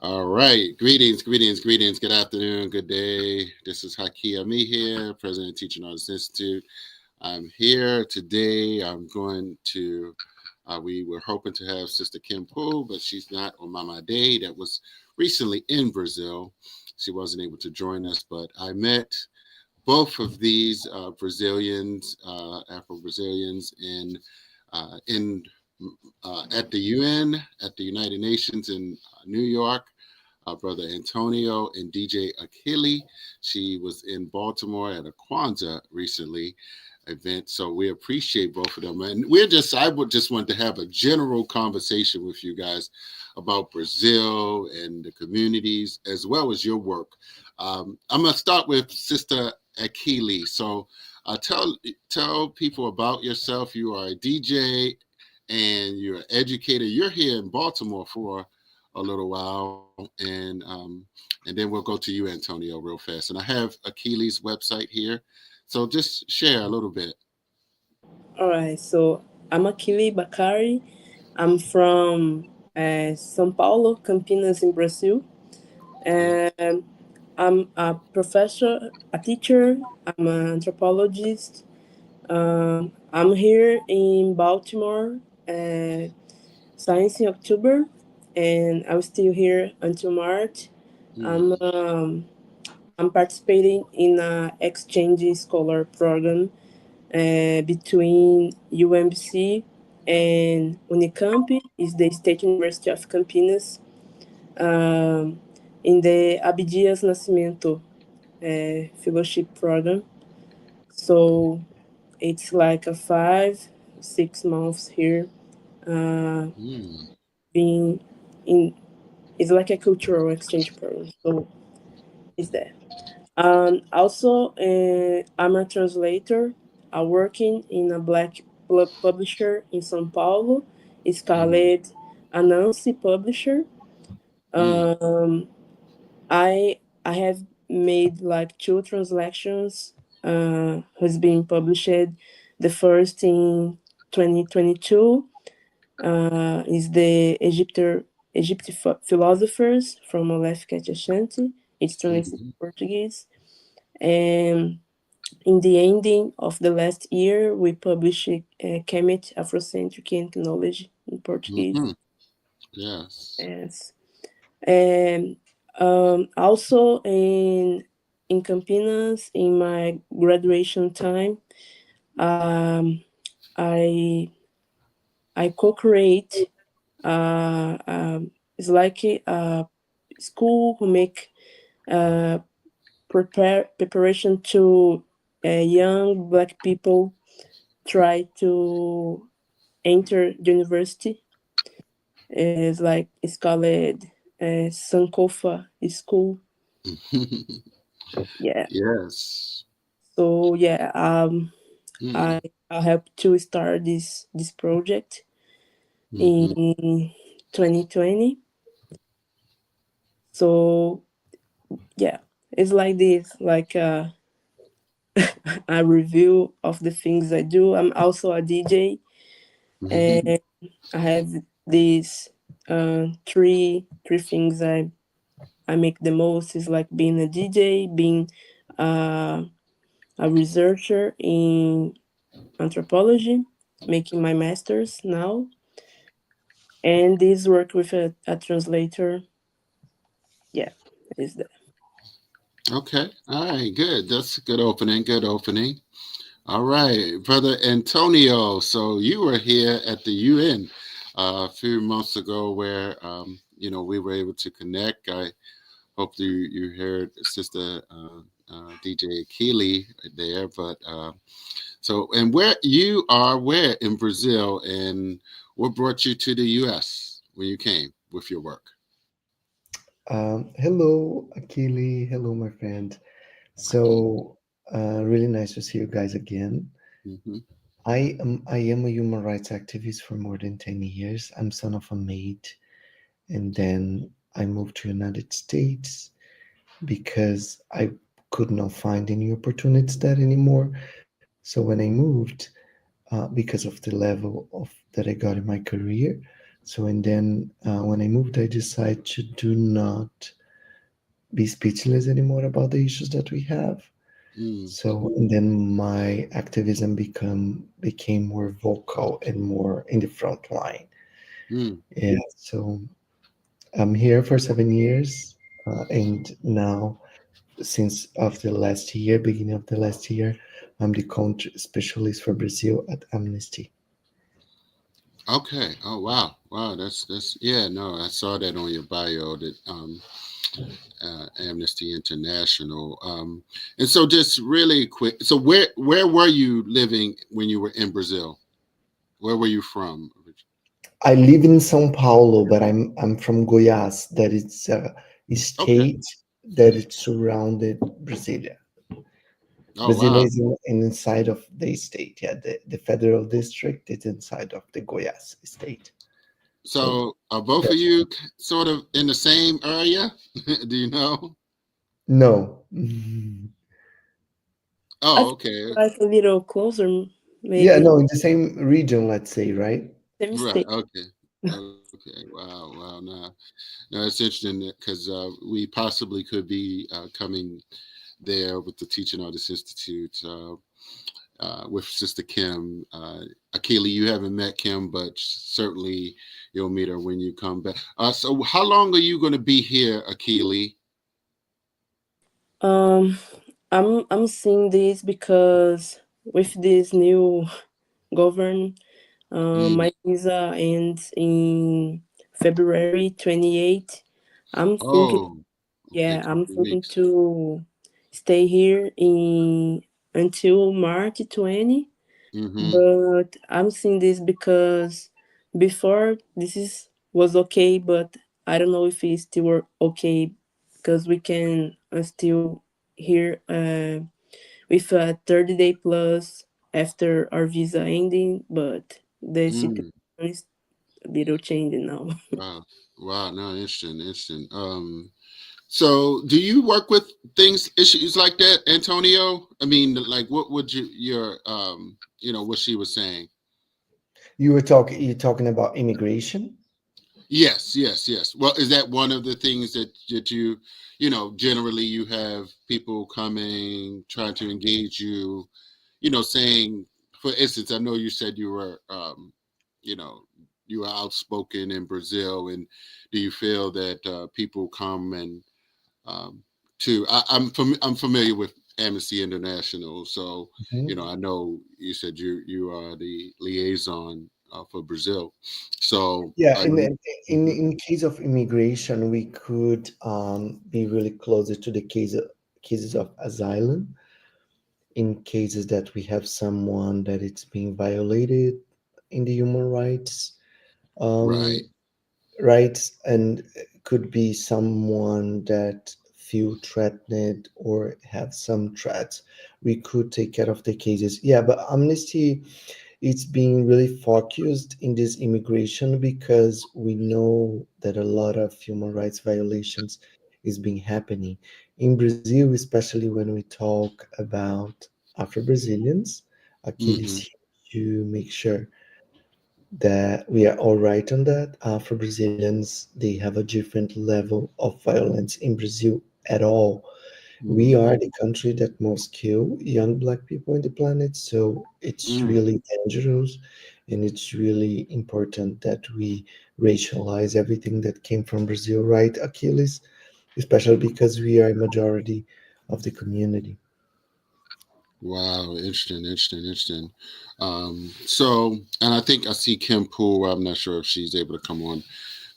All right. Greetings, greetings, greetings. Good afternoon, good day. This is Haki Ami here, President of Teaching Artists Institute. I'm here today. We were hoping to have Sister Kim Poole, but she's not on Mama Day. That was recently in Brazil. She wasn't able to join us, but I met both of these Brazilians, Afro-Brazilians, in at the UN, at the United Nations in New York. Brother Antonio and DJ Akili. She was in Baltimore at a Kwanzaa recently event. So we appreciate both of them. And I would just want to have a general conversation with you guys about Brazil and the communities as well as your work. I'm going to start with Sister Akili. So tell people about yourself. You are a DJ and you're an educator. You're here in Baltimore for a little while, and then we'll go to you, Antonio, real fast. And I have Akili's website here, so just share a little bit. All right, so I'm Akili Bakari. I'm from São Paulo, Campinas, in Brazil. Yeah. And I'm a professor, a teacher. I'm an anthropologist. I'm here in Baltimore, Science in October, and I'm still here until March. I'm Mm. um, I'm participating in a exchange scholar program between UMBC and Unicamp, is the State University of Campinas, um, in the Abdias Nascimento fellowship program. So it's like a 5 6 months here, uh, Mm. being in. It's like a cultural exchange program. So it's that. Also, I'm a translator. I'm working in a black publisher in São Paulo. It's Mm. called Anansi Publisher. Mm. Um, I have made like two translations. Has been published. The first in 2022 is the Egypt philosophers from Aleph Ashanti. It's translated to Mm. Portuguese. And in the ending of the last year, we published Kemet Afrocentric Ethnology in Portuguese. Mm. Yes. Yes. And also in Campinas, in my graduation time, um, I I co-create. It's like a school who make uh, preparation to young black people try to enter the university. It's called Sankofa school. Yeah. Yes. So yeah, I Mm. I helped to start this project Mm-hmm. in 2020. So yeah, it's like this, like a review of the things I do. I'm also a DJ, Mm-hmm. and I have these three things I make the most is like being a DJ, being uh, a researcher in anthropology, making my master's now, and this work with a translator. Yeah, is that. Okay. All right. Good. That's a good opening. Good opening. All right, Brother Antonio. So you were here at the UN a few months ago, where we were able to connect. I hope you heard Sister DJ Akili there. But so, and where you are, where in Brazil, and what brought you to the U.S. when you came with your work? Hello, Akili. Hello, my friend. So, really nice to see you guys again. Mm-hmm. I am a human rights activist for more than 10 years. I'm son of a maid, and then I moved to United States because I could not find any opportunities there anymore. So when I moved, because of the level of that I got in my career, So, and then when I moved, I decided to do not be speechless anymore about the issues that we have. Mm, So, and then my activism became more vocal and more in the front line. mm. Yeah. So I'm here for 7 years, and now since of the last year, beginning of the last year, I'm the country specialist for Brazil at Amnesty. Okay. Oh wow. Wow. That's yeah. No, I saw that on your bio that Amnesty International. And so just really quick. So where were you living when you were in Brazil? Where were you from? I live in São Paulo, but I'm from Goiás. That is a Okay. state that is surrounded Brasilia. Oh Brasilia wow. is inside of the state. Yeah, the federal district is inside of the Goiás state. So So are both of that's you sort of in the same area? Do you know? no. I Oh, think okay. like a little closer, Yeah, maybe no, in the same region, let's say, right? same Right. state. Okay. Okay. Wow. Wow. No, it's interesting because we possibly could be coming there with the Teaching Artists Institute with Sister Kim. Akili, you haven't met Kim, but certainly you'll meet her when you come back. So, how long are you going to be here, Akili? Um, I'm seeing this because with this new govern, Mm. my visa ends in February 28th. I'm thinking, Oh, okay, yeah, a I'm couple of thinking weeks. to stay here in until March 20. Mm-hmm. But I'm seeing this because before this is was okay, but I don't know if it's still okay because we can still here with a 30-day plus after our visa ending, but the situation Mm. is a little changing now. Wow. Wow. No, interesting. Interesting. So, do you work with issues like that, Antonio? I mean, like, what would what she was saying? You're talking about immigration? Yes, yes, yes. Well, is that one of the things that generally you have people coming, trying to engage you, saying, for instance, I know you said you know, you were outspoken in Brazil, and do you feel that people come and um, I'm familiar with Amnesty International, so Mhm. I know you said you are the liaison for Brazil. So Yeah, are you? Mhm. in case of immigration, we could be really closer to the cases of asylum. In cases that we have someone that it's being violated in the human rights, Right. um, rights, and could be someone that feel threatened or have some threats. We could take care of the cases. Yeah, but Amnesty, it's being really focused in this immigration because we know that a lot of human rights violations is being happening in Brazil, especially when we talk about Afro-Brazilians. Achilles Hmm. here to make sure that we are all right on that. Afro-Brazilians, they have a different level of violence in Brazil at all. We Mm. are the country that most kill young black people in the planet, so it's Mm. really dangerous, and it's really important that we racialize everything that came from Brazil, right, Achilles? Especially because we are a majority of the community. Wow, interesting, interesting, interesting. So, and I think I see Kim Poole. I'm not sure if she's able to come on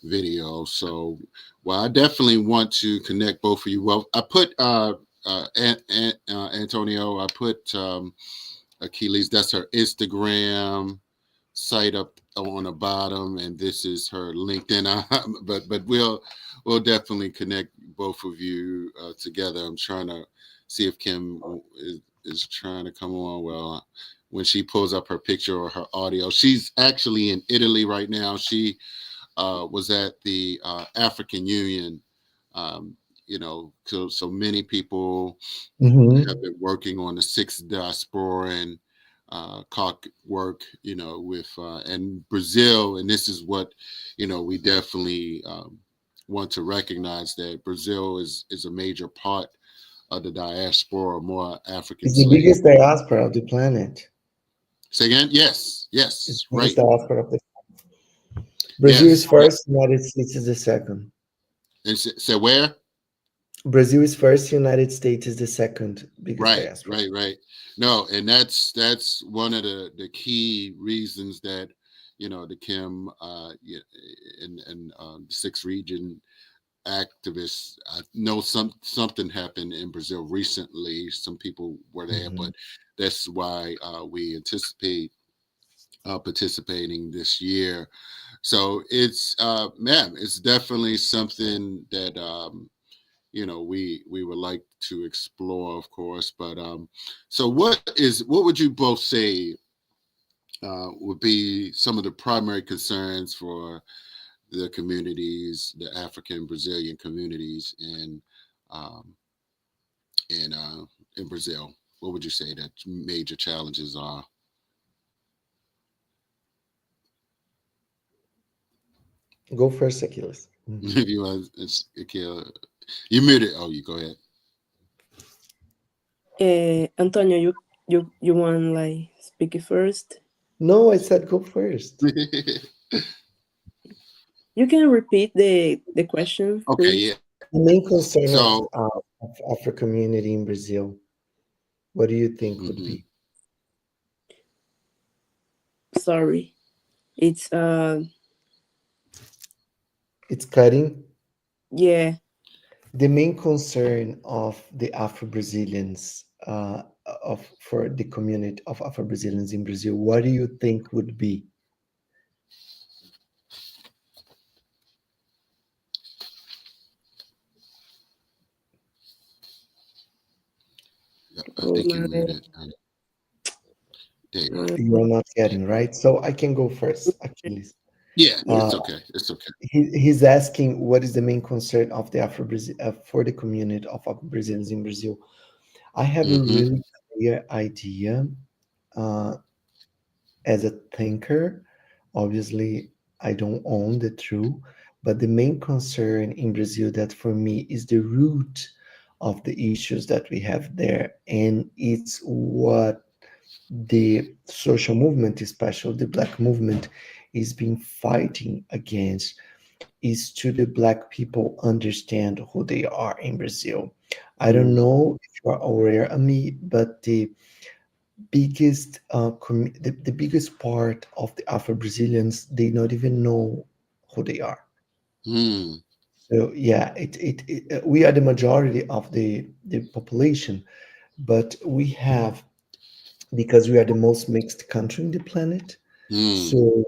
video. So, well, I definitely want to connect both of you. Well, I put Antonio. I put Achilles. That's her Instagram site up on the bottom, and this is her LinkedIn. But we'll definitely connect both of you together. I'm trying to see if Kim is trying to come on. Well, when she pulls up her picture or her audio, she's actually in Italy right now. She was at the African Union. Um, so many people have Mm-hmm. been working on the sixth diaspora, and clock work, with and Brazil, and this is what we definitely want to recognize that Brazil is a major part of the diaspora, more African It's the slaves. biggest diaspora of the planet. Say again? Yes, It's yes, the biggest right, diaspora of the Brazil is yes, yeah. first, United States is the second. And say where? Brazil is first, United States is the second biggest Right, diaspora. right, right. No, and that's one of the key reasons that the Kim and the sixth region activists. I know something happened in Brazil recently. Some people were there, Mhm. but that's why we anticipate participating this year. So it's man, it's definitely something that we would like to explore, of course. But so what would you both say would be some of the primary concerns for the communities, the African Brazilian communities um, in in Brazil? What would you say that major challenges are? Go first, Achilles. Mhm. If you want, you muted. Oh, you go ahead. Antonio, you want like speak it first? No, I said go first. You can repeat the question, Okay, yeah. please. The main concern So, of Afro community in Brazil, what do you think would mhm. be? Sorry, it's It's cutting. yeah. The main concern of the Afro Brazilians, of for the community of Afro Brazilians in Brazil, what do you think would be? Yep, I Oh think you my, muted. There you go. You are not getting right. So I can go first, Achilles. Yeah, Uh, it's okay. It's okay. he's asking what is the main concern of the Afro Brazil for the community of Afro Brazilians in Brazil. I have a Hmm. really clear idea. Uh, as a thinker, obviously, I don't own the truth, but the main concern in Brazil that for me is the root of the issues that we have there, and it's what the social movement, especially the Black movement, is been fighting against is to the Black people understand who they are in Brazil. I don't Mm, know if you are aware of me, but the biggest part of the Afro Brazilians, they not even know who they are. mm, So yeah, we are the majority of the population, but we have, because we are the most mixed country in the planet, mm, so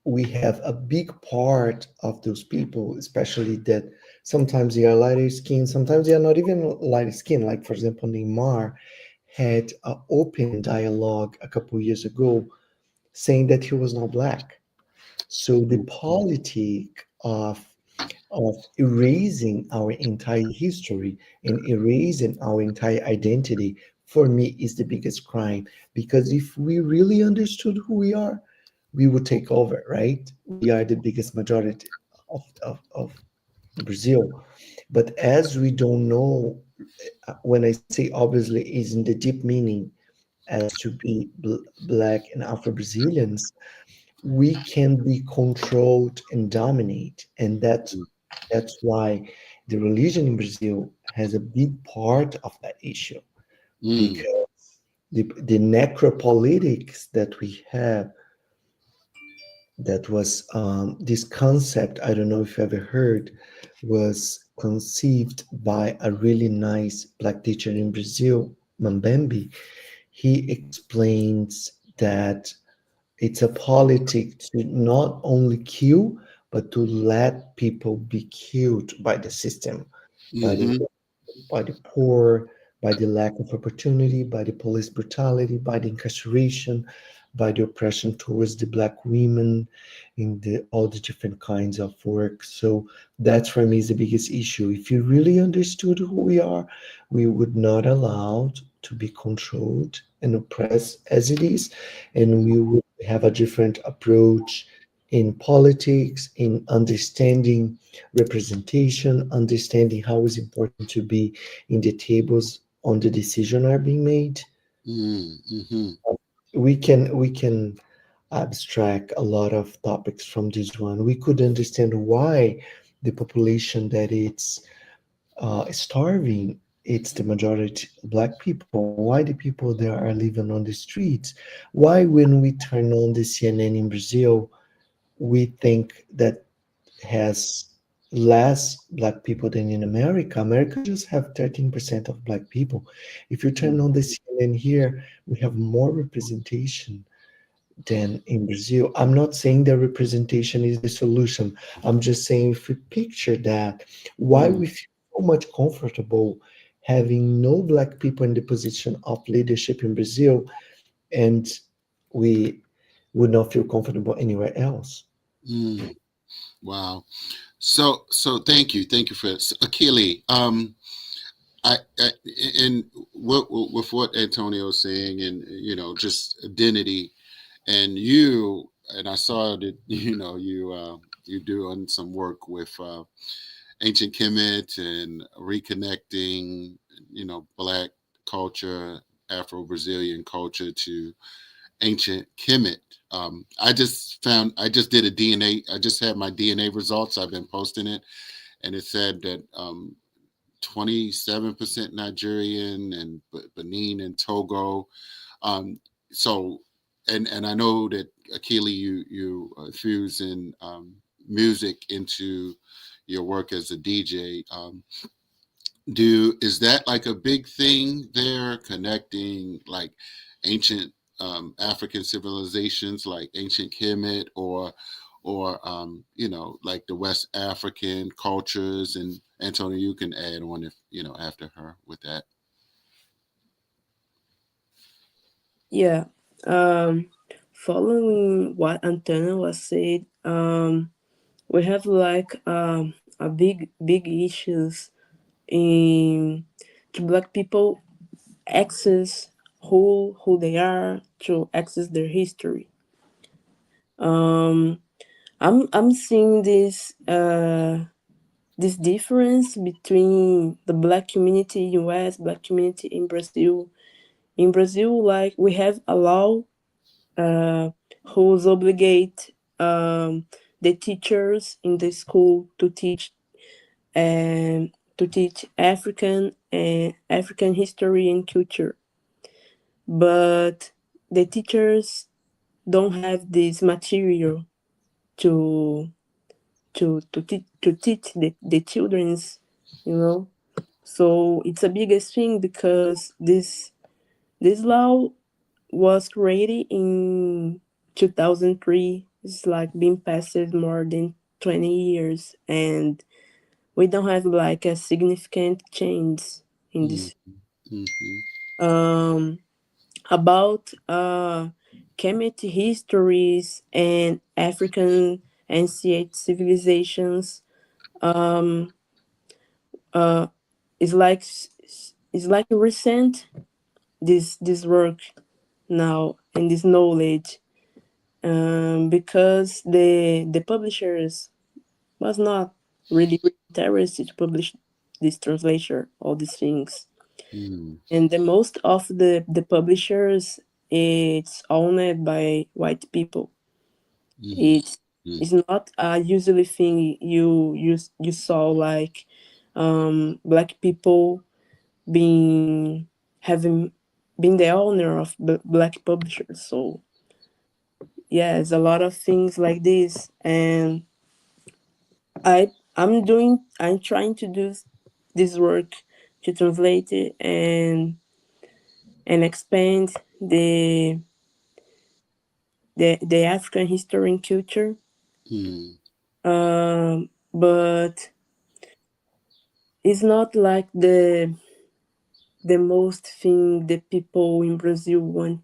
we have a big part of those people, especially that sometimes they are lighter skin, sometimes they are not even lighter skin. Like for example, Neymar had an open dialogue a couple years ago saying that he was not black. So the mm, politic of erasing our entire history and erasing our entire identity for me is the biggest crime, because if we really understood who we are, we would take over, right? We are the biggest majority of Brazil. But as we don't know, when I say obviously is in the deep meaning as to be black and Afro Brazilians, we can be controlled and dominate, and that's why the religion in Brazil has a big part of that issue, mm, because the necropolitics that we have, that was this concept, I don't know if you ever heard, was conceived by a really nice black teacher in Brazil, Mambembe. He explains that it's a politic to not only kill, but to let people be killed by the system, by the mm-hmm, by the poor, by the lack of opportunity, by the police brutality, by the incarceration, by the oppression towards the black women in the all the different kinds of work. So that's for me is the biggest issue. If you really understood who we are, we would not allow to be controlled, and oppressed as it is, and we would have a different approach in politics, in understanding representation, understanding how it's important to be in the tables on the decision are being made. Mm-hmm. We can abstract a lot of topics from this one. We could understand why the population that it's starving, it's the majority black people. Why the people there are living on the streets? Why, when we turn on the CNN in Brazil, we think that has less black people than in America. America just have 13% of black people. If you turn on the CNN here, we have more representation than in Brazil. I'm not saying that representation is the solution. I'm just saying if we picture that, why Mm-hmm. we feel so much comfortable having no black people in the position of leadership in Brazil, and we would not feel comfortable anywhere else. Mm. Wow. So thank you for this. Akili, I and with what Antonio's saying, and just identity, and I saw that you doing some work with ancient Kemet and reconnecting, Black culture, Afro Brazilian culture to ancient Kemet. I just did a DNA. I just had my DNA results. I've been posting it, and it said that 27% Nigerian and Benin and Togo. Um, so, and I know that Akili, you fuse in music into your work as a DJ. Do is that like a big thing there, connecting like ancient African civilizations like ancient Kemet, or like the West African cultures? And Antonio, you can add on if after her with that. Yeah. Um, Following what Antonio was said, we have like a big issues in to black people access who they are, to access their history. Um, I'm seeing this difference between the black community in US, black community in Brazil. In Brazil, like we have a law uh, who's obligate the teachers in the school to teach African history and culture, but the teachers don't have this material to to teach the children's, you know. So it's a biggest thing because this law was created in 2003. It's like been passed more than 20 years, and we don't have like a significant change in this. Mm-hmm. Um, about Kemet histories and African ancient civilizations. Um, uh, it's like it's like recent this work now and this knowledge, because the publishers was not really interested to publish this translation, all these things. Mm-hmm. And the most of the publishers, it's owned by white people. It's Mm-hmm. it's not a usually thing you saw like black people being having being the owner of black publishers. So yeah, it's a lot of things like this, and I'm trying to do this work to translate it and expand the African history and culture. Mm-hmm. But it's not like the most thing the people in Brazil want.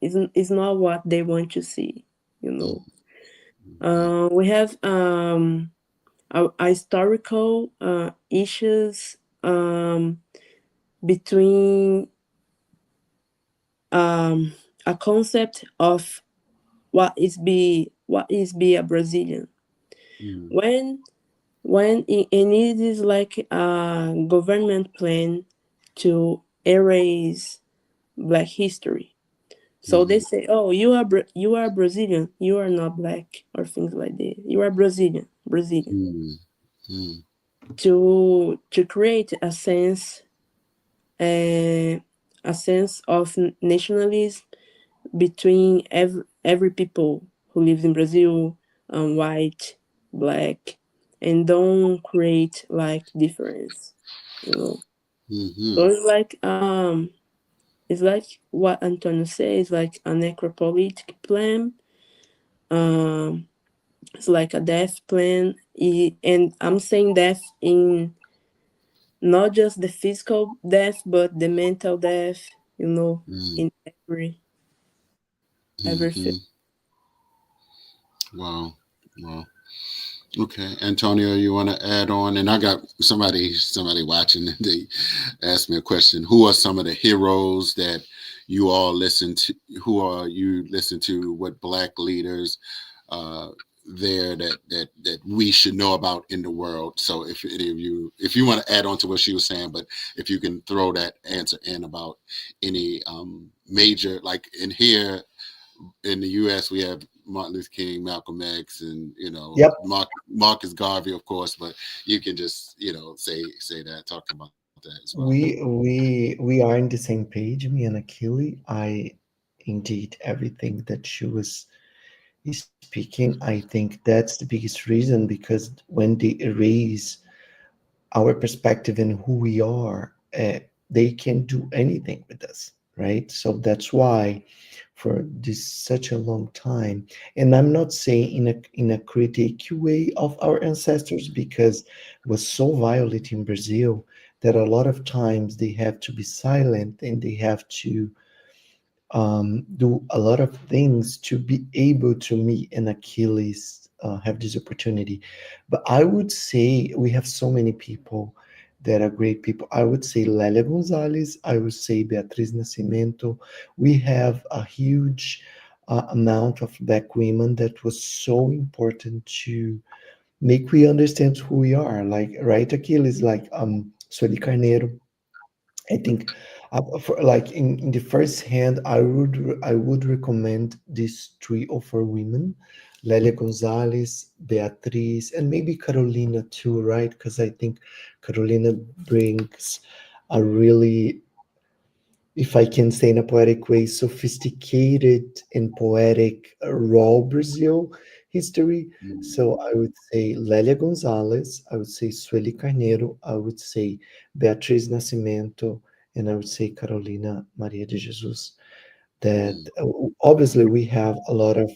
Is not what they want to see, you know. We have a historical issues between um, a concept of what is be a Brazilian. mm, And it is like a government plan to erase Black history. So they mhm, say, "Oh, you are Brazilian. You are not black," or things like that. You are Brazilian, Brazilian. mm, mm, To create uh, a sense of nationalism between every people who lives in Brazil, white, black, and don't create like difference, you know. So mhm, it's like what Antonio says, like a necropolitic plan. Um, it's like a death plan, and I'm saying death in not just the physical death, but the mental death. You know, mm, in every field. mhm. Wow. Wow. Okay, Antonio, you want to add on? And I got somebody watching. And they asked me a question. Who are some of the heroes that you all listen to? Who are you listen to? What Black leaders uh, there that we should know about in the world? So if any of you, if you want to add on to what she was saying, but if you can throw that answer in about any major, like in here in the U.S. we have Martin Luther King, Malcolm X, and Yep. Marcus Garvey, of course. But you can just say that, talk about that as well. We are in the same page, me and Akili. I indeed everything that she was speaking. I think that's the biggest reason because when they erase our perspective and who we are, they can do anything with us, right? So that's why for this such a long time, and I'm not saying in a critic way of our ancestors because it was so violent in Brazil that a lot of times they have to be silent and they have to do a lot of things to be able to meet and Achilles have this opportunity. But I would say we have so many people that are great people. I would say Lélia Gonzalez. I would say Beatriz Nascimento. We have a huge amount of Black women that was so important to make we understand who we are. Like, right, Achilles, like Sueli Carneiro. I think, for, like in the first hand, I would recommend these three or four women, Lélia Gonzalez, Beatriz, and maybe Carolina too, right? Because I think Carolina brings a really, if I can say in a poetic way, sophisticated and poetic raw Brazil history. So I would say Lélia Gonzalez, I would say Sueli Carneiro, I would say Beatriz Nascimento, and I would say Carolina Maria de Jesus. That Mm, obviously we have a lot of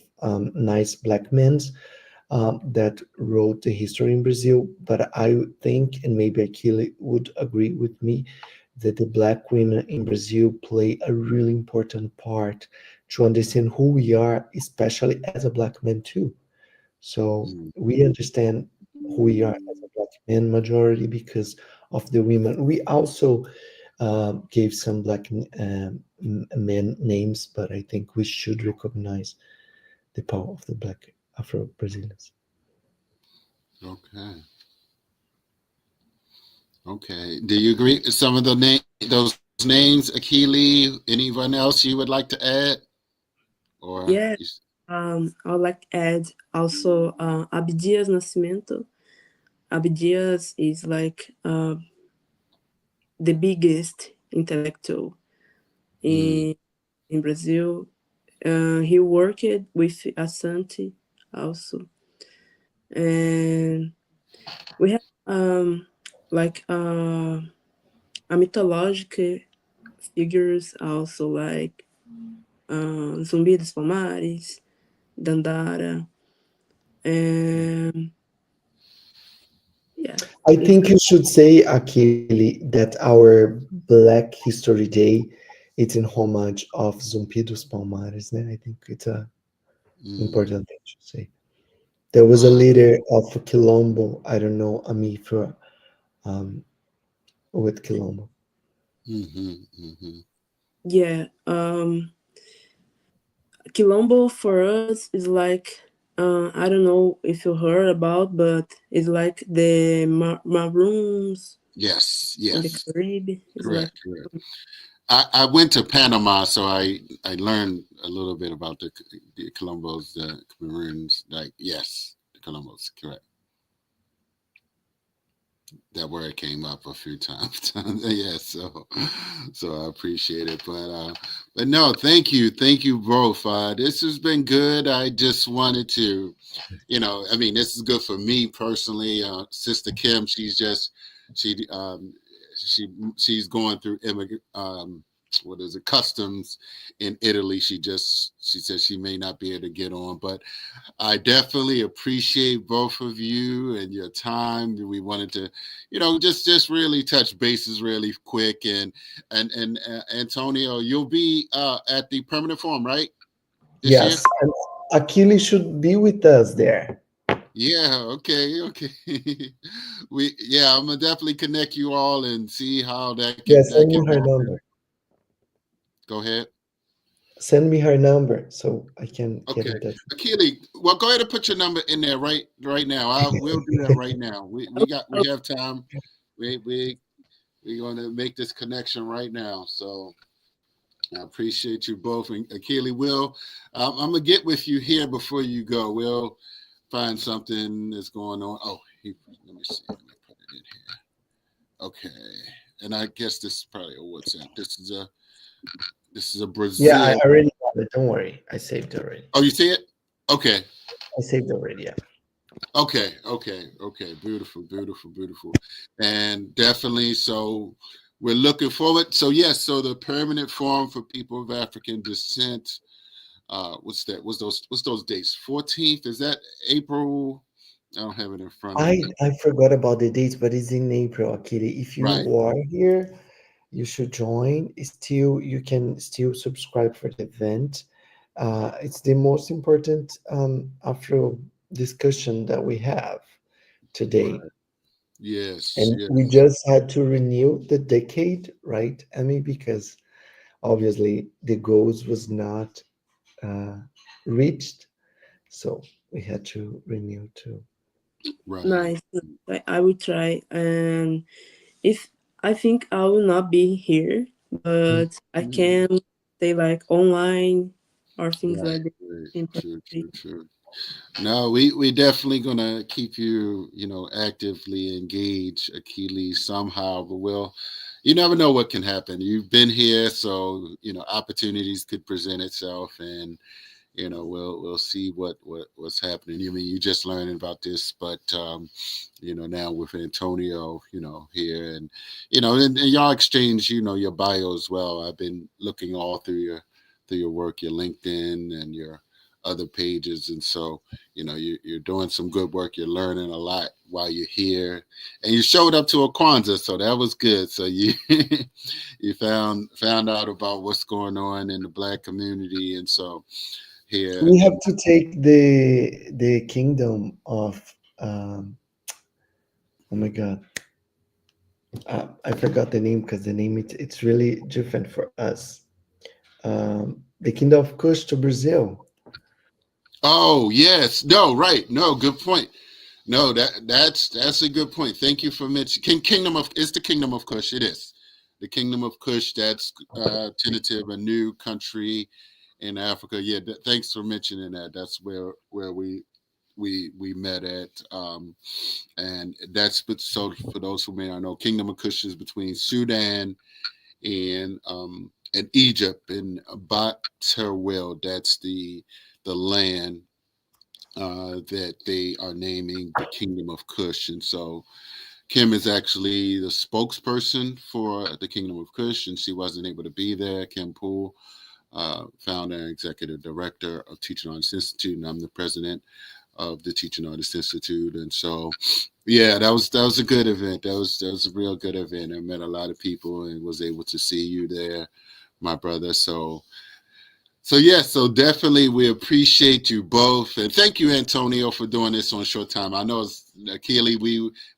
nice black men that wrote the history in Brazil, but I would think, and maybe Akili would agree with me, that the black women in Brazil play a really important part to understand who we are, especially as a black man too. So mm, we understand who we are as a black man majority because of the women. We also gave some black men names, but I think we should recognize the power of the black Afro Brazilians. okay. Okay. Do you agree with some of those names, Akili? Anyone else you would like to add? Or Yeah. I would like to add also Abdias Nascimento. Abdias is like the biggest intellectual mm, in Brazil. He worked with Asante also, and we have like a mythological figures also like Zumbi dos Palmares, Dandara, and yeah, I it's think you should say, Akili, that our Black History Day it's in homage of Zumbi dos Palmares. Né? I think it's a mm. important thing to say. There was a Wow. leader of Quilombo. I don't know, Ami, for um, with Quilombo. Mm-hmm, mm-hmm. Yeah. Quilombo for us is like, I don't know if you heard about, but it's like the Maroons Yes, in the yes, Caribbean. It's like, correct, correct. I went to Panama, so I learned a little bit about the Colombos, the Cameroons. Like, yes, the Colombos, correct. That word came up a few times. Yeah, so I appreciate it. But no, thank you both. This has been good. I just wanted to, I mean, this is good for me personally. Sister Kim, she she she's going through what is it, customs in Italy. She said she may not be able to get on, but I definitely appreciate both of you and your time. We wanted to, just really touch bases really quick. And Antonio, you'll be at the permanent forum, right? This year? Yes, and Akili should be with us there. Yeah. Okay. Okay. I'm gonna definitely connect you all and see how Yeah, that send can me her happen. number. Go ahead. Send me her number so I can get Okay, in touch. Akili, well, go ahead and put your number in there right now. We'll do that right now. We have time. We we're going to make this connection right now. So I appreciate you both. And Akili, I'm gonna get with you here before you go. We'll find something that's going on. Oh, let me see. Let me put it in here. Okay, and I guess this is probably a WhatsApp. This is a Yeah, I Brazil. already got it. Don't worry. I saved already. Oh, you see it? Okay. I saved already, yeah. Okay. Beautiful, beautiful, beautiful. And definitely, so we're looking forward. So, yes, so the permanent forum for people of African descent. What's that? What's those dates? 14th? Is that April? I don't have it in front of I me. I forgot about the dates, but it's in April, Akili. If Right. you are here, you should join. Still, you can still subscribe for the event. It's the most important Afro discussion that we have today. Right. Yes, And we yes. just had to renew the decade, right, Emmy? Because obviously the goals was not uh, reached, so we had to renew too. Right. nice. I will try. And if I think I will not be here, but I Mhm. can stay like online or things Right. like that Right. in True, person. true, true. No, we definitely gonna keep you, actively engaged, Achilles, somehow. But you never know what can happen. You've been here, so opportunities could present itself, and we'll see what's happening. You mean you just learning about this, but now with Antonio, here, and and y'all exchange, your bio as well. I've been looking all through your work, your LinkedIn and your other pages, and so you're doing some good work. You're learning a lot while you're here, and you showed up to a Kwanzaa, so that was good. So you you found out about what's going on in the Black community, and so here We have and to take the kingdom of oh my god, I forgot the name because the name it's really different for us. The kingdom of Kush to Brazil. oh yes, no, right, no, good point. No, that's a good point. Thank you for mentioning Kingdom of it's the Kingdom of Kush. It is the Kingdom of Kush. That's tentative, a new country in Africa. Yeah, thanks for mentioning that. That's where we met at, and that's so for those who may not know, Kingdom of Kush is between Sudan and Egypt and Baterwell. That's the land that they are naming the Kingdom of Kush. And so Kim is actually the spokesperson for the Kingdom of Kush, and she wasn't able to be there. Kim Poole, founder and executive director of Teaching Artists Institute, and I'm the president of the Teaching Artists Institute. And so, yeah, that was a good event. That was a real good event. I met a lot of people and was able to see you there, my brother. So So definitely we appreciate you both, and thank you, Antonio, for doing this on short time. I know it's Akili,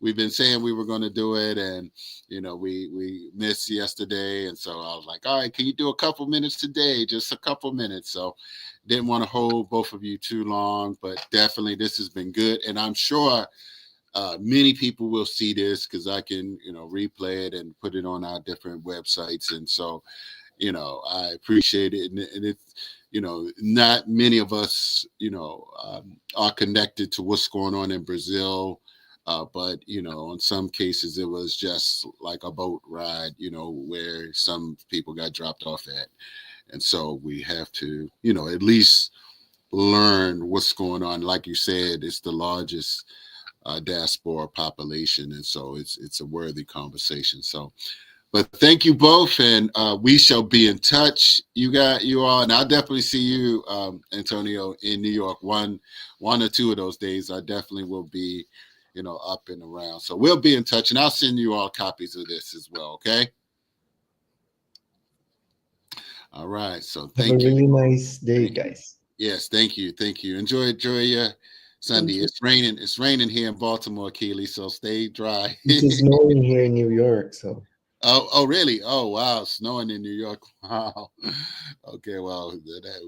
we've been saying we were going to do it, and we missed yesterday, and so I was like, all right, can you do a couple minutes today, just a couple minutes? So didn't want to hold both of you too long, but definitely this has been good, and I'm sure many people will see this because I can replay it and put it on our different websites, and so I appreciate it. And it's, not many of us, are connected to what's going on in Brazil. But, in some cases, it was just like a boat ride, where some people got dropped off at. And so we have to, at least learn what's going on. Like you said, it's the largest diaspora population. And so it's a worthy conversation. So, but thank you both, and we shall be in touch. You all, and I'll definitely see you, Antonio, in New York. One or two of those days, I definitely will be, up and around. So we'll be in touch, and I'll send you all copies of this as well. Okay. All right. So Have a thank you. really nice day, Thank you. guys. Yes. Thank you. Thank you. Enjoy your Sunday. You. It's raining. It's raining here in Baltimore, Akili. So stay dry. It's snowing here in New York, so Oh, really? Oh, wow. Snowing in New York. Wow. Okay, well,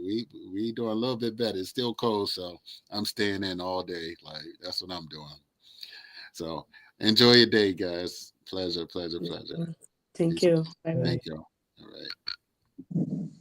we doing a little bit better. It's still cold, so I'm staying in all day. Like that's what I'm doing. So enjoy your day, guys. Pleasure, pleasure, pleasure. Thank Peace. you. Bye bye. Thank you. All right.